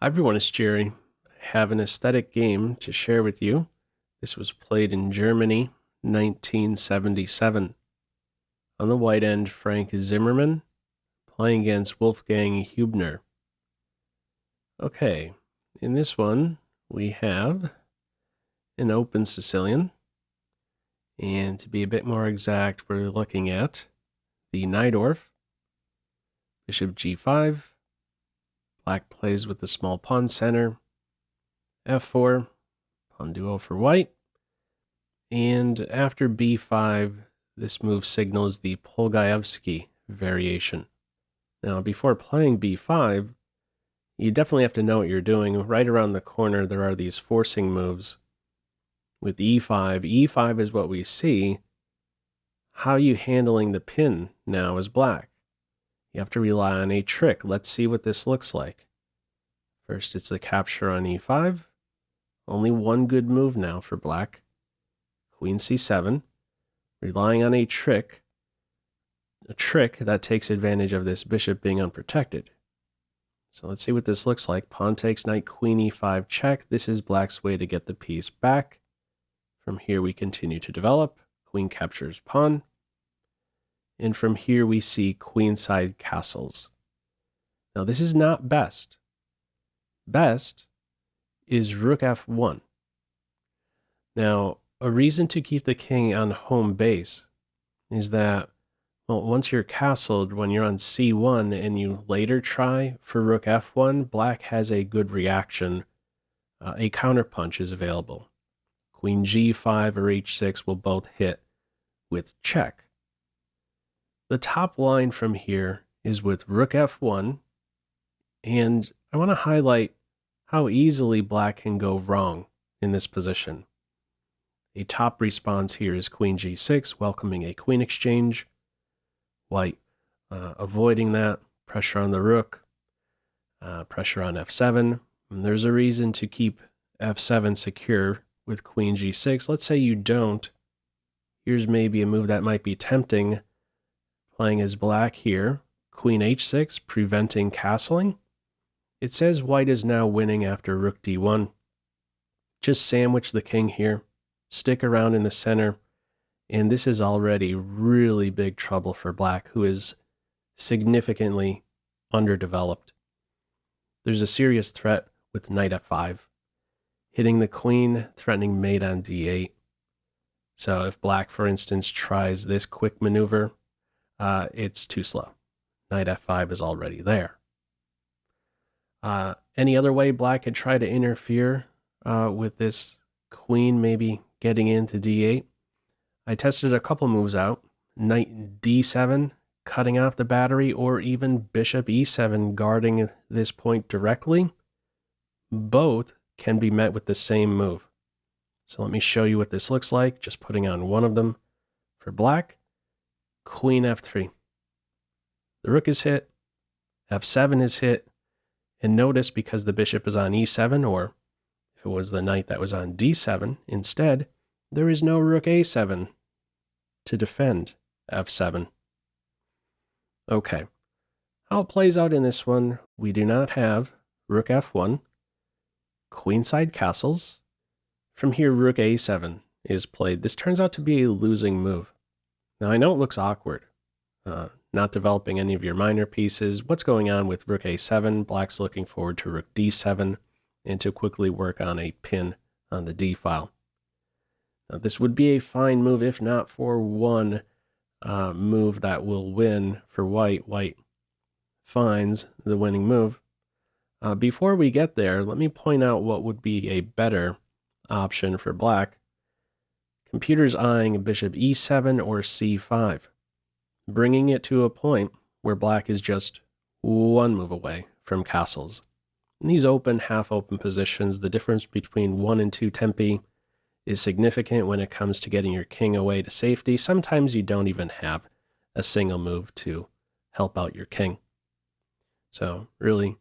Hi everyone, it's Jerry. I have an aesthetic game to share with you. This was played in Germany, 1977. On the white end, Frank Zimmermann, playing against Wolfgang Huebner. Okay, in this one, we have an open Sicilian. And to be a bit more exact, we're looking at the Najdorf, bishop g5. Black plays with the small pawn center, f4, pawn duo for white. And after b5, this move signals the Polugaevsky variation. Now, before playing b5, you definitely have to know what you're doing. Right around the corner, there are these forcing moves. With e5, e5 is what we see. How are you handling the pin now as black? You have to rely on a trick. Let's see what this looks like. First, it's the capture on e5. Only one good move now for black. Queen c7, relying on a trick that takes advantage of this bishop being unprotected. So let's see what this looks like. Pawn takes knight, queen e5 check. This is black's way to get the piece back. From here we continue to develop. Queen captures pawn. And from here we see queenside castles. Now this is not best. Best is rook f1. Now, a reason to keep the king on home base is that, well, once you're castled, when you're on c1 and you later try for rook f1, black has a good reaction. A counterpunch is available. Queen g5 or h6 will both hit with check. The top line from here is with rook f1, and I want to highlight how easily black can go wrong in this position. A top response here is queen g6, welcoming a queen exchange. White avoiding that, pressure on the rook, pressure on f7. And there's a reason to keep f7 secure with queen g6. Let's say you don't. Here's maybe a move that might be tempting, playing as black here. Queen h6, preventing castling. It says white is now winning after rook d1. Just sandwich the king here. Stick around in the center, and this is already really big trouble for black, who is significantly underdeveloped. There's a serious threat with knight f5, hitting the queen, threatening mate on d8. So if black, for instance, tries this quick maneuver, it's too slow. Knight f5 is already there. Any other way black could try to interfere with this queen, maybe getting into d8. I tested a couple moves out. Knight d7, cutting off the battery, or even bishop e7, guarding this point directly. Both can be met with the same move. So let me show you what this looks like, just putting on one of them. For black, queen f3. The rook is hit, f7 is hit, and notice because the bishop is on e7, or if it was the knight that was on d7 instead, there is no rook a7 to defend f7. Okay, how it plays out in this one, we do not have rook f1, queenside castles. From here, rook a7 is played. This turns out to be a losing move. Now, I know it looks awkward, not developing any of your minor pieces. What's going on with rook a7? Black's looking forward to rook d7 and to quickly work on a pin on the d file. Now, this would be a fine move if not for one move that will win for white. White finds the winning move. Before we get there, let me point out what would be a better option for black. Computer's eyeing bishop e7 or c5, bringing it to a point where black is just one move away from castles. In these open, half-open positions, the difference between 1 and 2 tempi is significant when it comes to getting your king away to safety. Sometimes you don't even have a single move to help out your king. So really,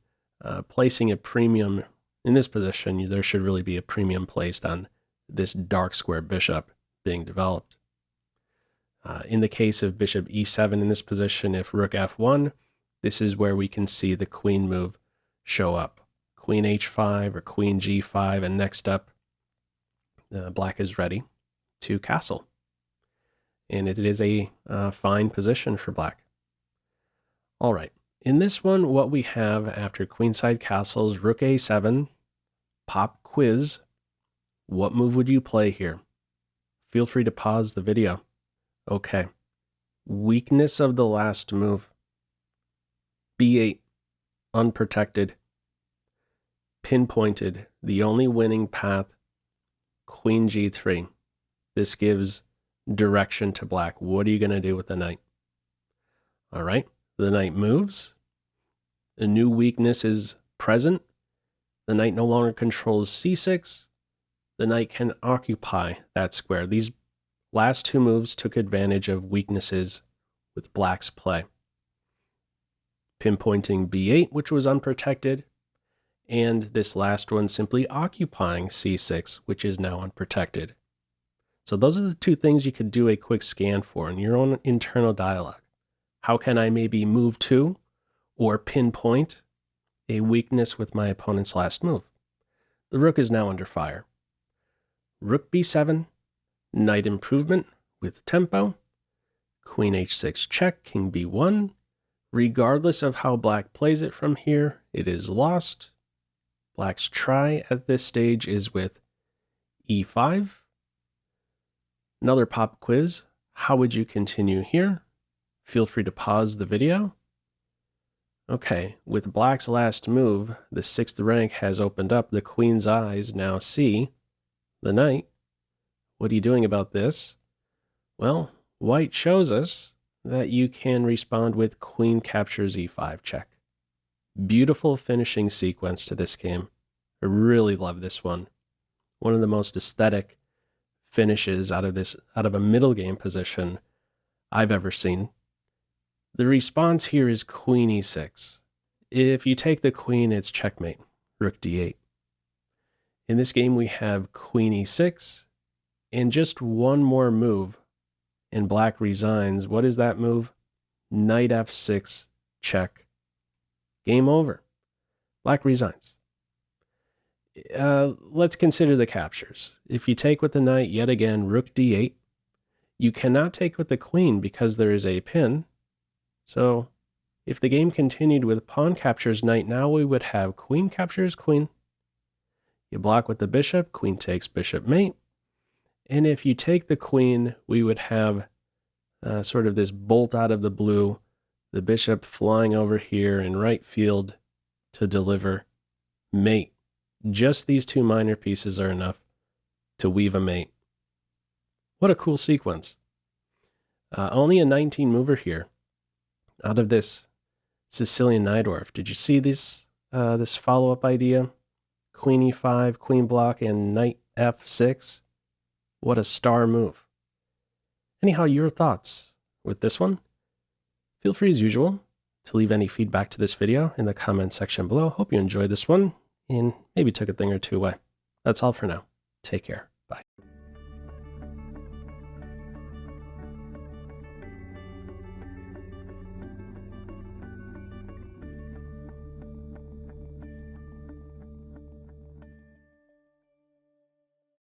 placing a premium in this position, there should really be a premium placed on this dark square bishop being developed. In the case of bishop e7 in this position, if rook f1, this is where we can see the queen move show up. queen h5 or queen g5, and next up, black is ready to castle. And it is a fine position for black. All right, in this one, what we have after queenside castles, rook a7, pop quiz. What move would you play here? Feel free to pause the video. Okay, weakness of the last move. b8, unprotected, pinpointed, the only winning path, queen g3. This gives direction to black. What are you going to do with the knight? All right, the knight moves. A new weakness is present. The knight no longer controls c6. The knight can occupy that square. These last two moves took advantage of weaknesses with black's play. Pinpointing b8, which was unprotected, and this last one simply occupying c6, which is now unprotected. So those are the two things you could do a quick scan for in your own internal dialogue. How can I maybe move to or pinpoint a weakness with my opponent's last move? The rook is now under fire. Rook b7, knight improvement with tempo, queen h6 check, king b1. Regardless of how black plays it from here, it is lost. Black's try at this stage is with e5. Another pop quiz. How would you continue here? Feel free to pause the video. Okay, with black's last move, the 6th rank has opened up. The queen's eyes now see the knight. What are you doing about this? Well, white shows us that you can respond with queen captures e5 check. Beautiful finishing sequence to this game. I really love this one. One of the most aesthetic finishes out of a middle game position I've ever seen. The response here is queen e6. If you take the queen, it's checkmate, rook d8. In this game, we have queen e6, and just one more move, and black resigns. What is that move? Knight f6, check. Game over. Black resigns. Let's consider the captures. If you take with the knight, yet again, rook d8. You cannot take with the queen because there is a pin. So if the game continued with pawn captures knight, now we would have queen captures queen. You block with the bishop, queen takes bishop mate. And if you take the queen, we would have sort of this bolt out of the blue, the bishop flying over here in right field to deliver mate. Just these two minor pieces are enough to weave a mate. What a cool sequence. Only a 19 mover here out of this Sicilian Najdorf. Did you see this follow-up idea? Queen e5, queen block, and knight f6. What a star move. Anyhow, your thoughts with this one? Feel free as usual to leave any feedback to this video in the comment section below. Hope you enjoyed this one and maybe took a thing or two away. That's all for now. Take care.